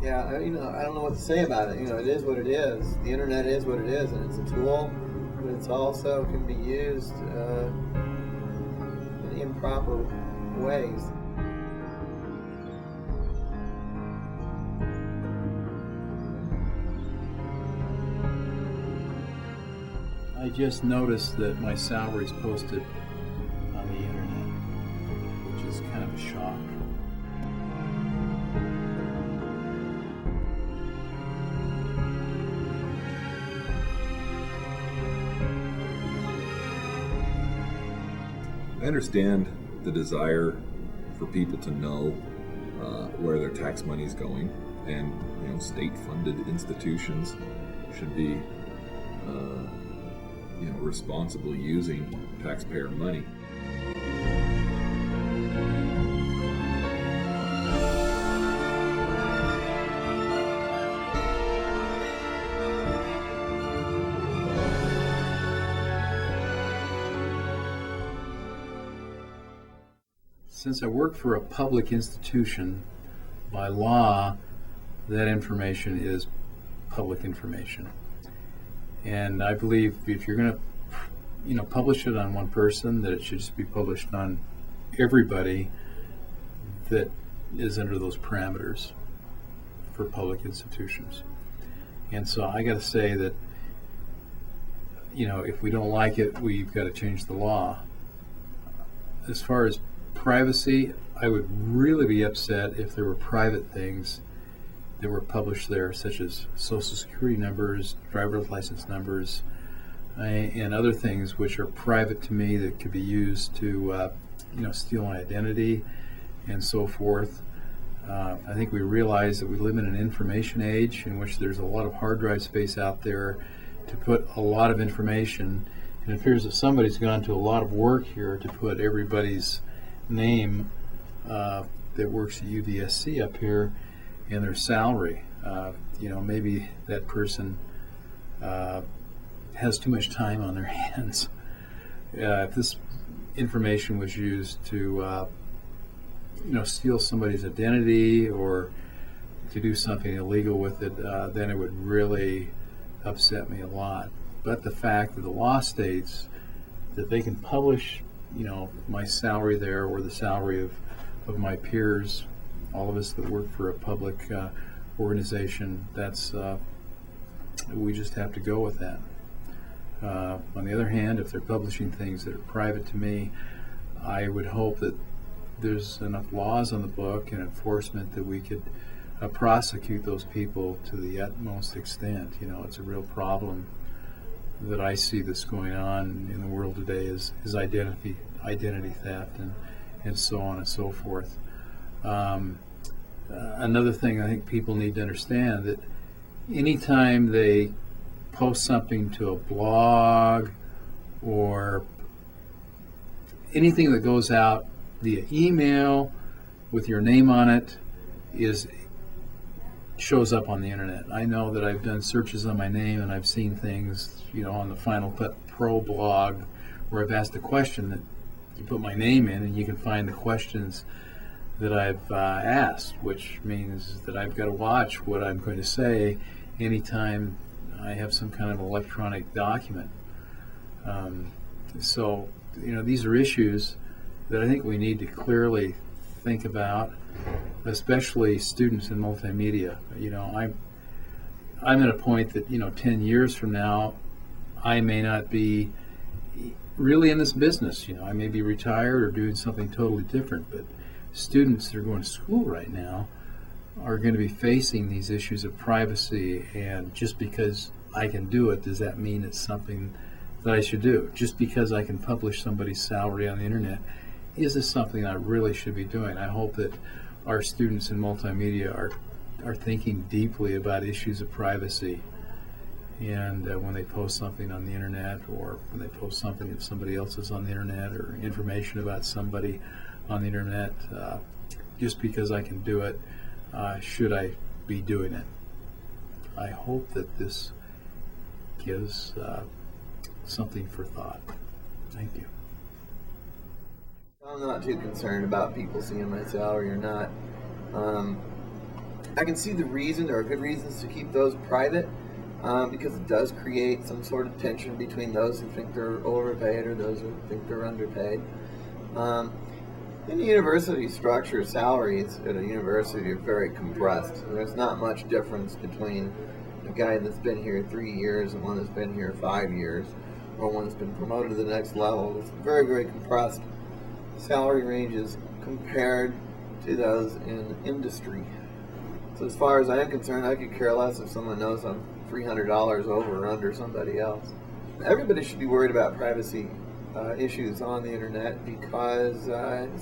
Yeah, I don't know what to say about it. It is what it is. The internet is what it is, and it's a tool, but it's also can be used in improper ways. I just noticed that my salary is posted on the internet, which is kind of a shock. I understand the desire for people to know where their tax money is going, and state-funded institutions should be responsible using taxpayer money. Since I work for a public institution, by law, that information is public information. And I believe if you're going to publish it on one person, that it should just be published on everybody that is under those parameters for public institutions. And so I got to say that, if we don't like it, we've got to change the law. As far as privacy, I would really be upset if there were private things that were published there, such as social security numbers, driver's license numbers, and other things which are private to me that could be used to, steal my identity and so forth. I think we realize that we live in an information age in which there's a lot of hard drive space out there to put a lot of information. And it appears that somebody's gone to a lot of work here to put everybody's name that works at UVSC up here and their salary. Maybe that person has too much time on their hands. If this information was used to steal somebody's identity or to do something illegal with it, then it would really upset me a lot. But the fact that the law states that they can publish my salary there, or the salary of my peers, all of us that work for a public organization, we just have to go with that. On the other hand, if they're publishing things that are private to me, I would hope that there's enough laws on the book and enforcement that we could prosecute those people to the utmost extent. It's a real problem that I see that's going on in the world today is identity theft and so on and so forth. Another thing I think people need to understand, that anytime they post something to a blog or anything that goes out via email with your name on it shows up on the internet. I know that I've done searches on my name and I've seen things, on the Final Cut Pro blog where I've asked a question that you put my name in and you can find the questions that I've asked, which means that I've got to watch what I'm going to say anytime I have some kind of electronic document. So these are issues that I think we need to clearly think about, especially students in multimedia. I'm at a point that 10 years from now, I may not be really in this business. I may be retired or doing something totally different, but students that are going to school right now are going to be facing these issues of privacy, and just because I can do it, does that mean it's something that I should do? Just because I can publish somebody's salary on the internet, is this something I really should be doing? I hope that our students in multimedia are thinking deeply about issues of privacy, and when they post something on the internet, or when they post something if somebody else is on the internet, or information about somebody on the internet, just because I can do it, should I be doing it? I hope that this gives something for thought. Thank you. I'm not too concerned about people seeing my salary or not. I can see the reason. There are good reasons to keep those private, because it does create some sort of tension between those who think they're overpaid or those who think they're underpaid. In the university structure, salaries at a university are very compressed. There's not much difference between a guy that's been here 3 years and one that's been here 5 years, or one that's been promoted to the next level. It's very, very compressed salary ranges compared to those in industry. So as far as I'm concerned, I could care less if someone knows I'm $300 over or under somebody else. Everybody should be worried about privacy issues on the internet, because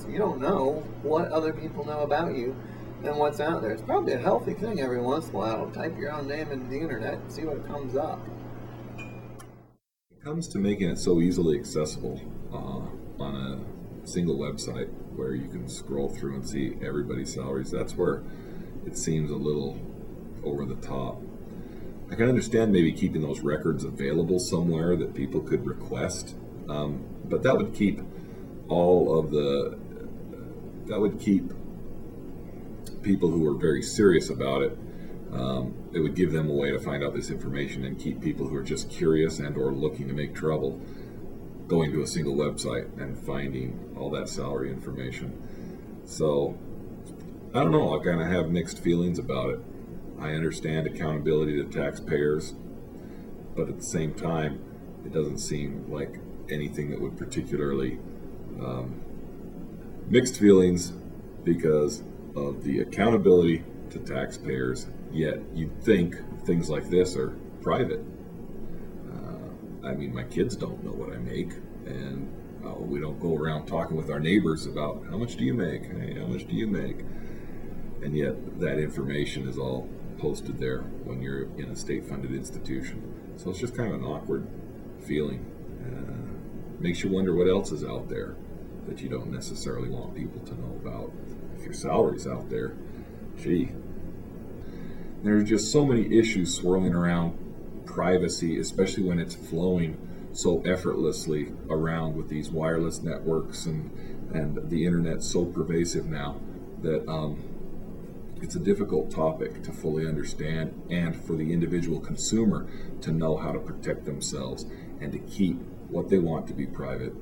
you don't know what other people know about you and what's out there. It's probably a healthy thing every once in a while to type your own name into the internet and see what comes up. It comes to making it so easily accessible on a single website where you can scroll through and see everybody's salaries. That's where it seems a little over the top. I can understand maybe keeping those records available somewhere that people could request, but that would keep people who are very serious about it. It would give them a way to find out this information, and keep people who are just curious and or looking to make trouble going to a single website and finding all that salary information. So I don't know, I kind of have mixed feelings about it. I understand accountability to taxpayers, but at the same time, it doesn't seem like anything that would particularly mixed feelings because of the accountability to taxpayers, yet you'd think things like this are private. I mean, my kids don't know what I make, and we don't go around talking with our neighbors about how much do you make, hey, how much do you make, and yet that information is all posted there when you're in a state-funded institution. So it's just kind of an awkward feeling. Makes you wonder what else is out there that you don't necessarily want people to know about. If your salary's out there, gee. There's just so many issues swirling around privacy, especially when it's flowing so effortlessly around with these wireless networks and the internet so pervasive now that it's a difficult topic to fully understand, and for the individual consumer to know how to protect themselves and to keep what they want to be private.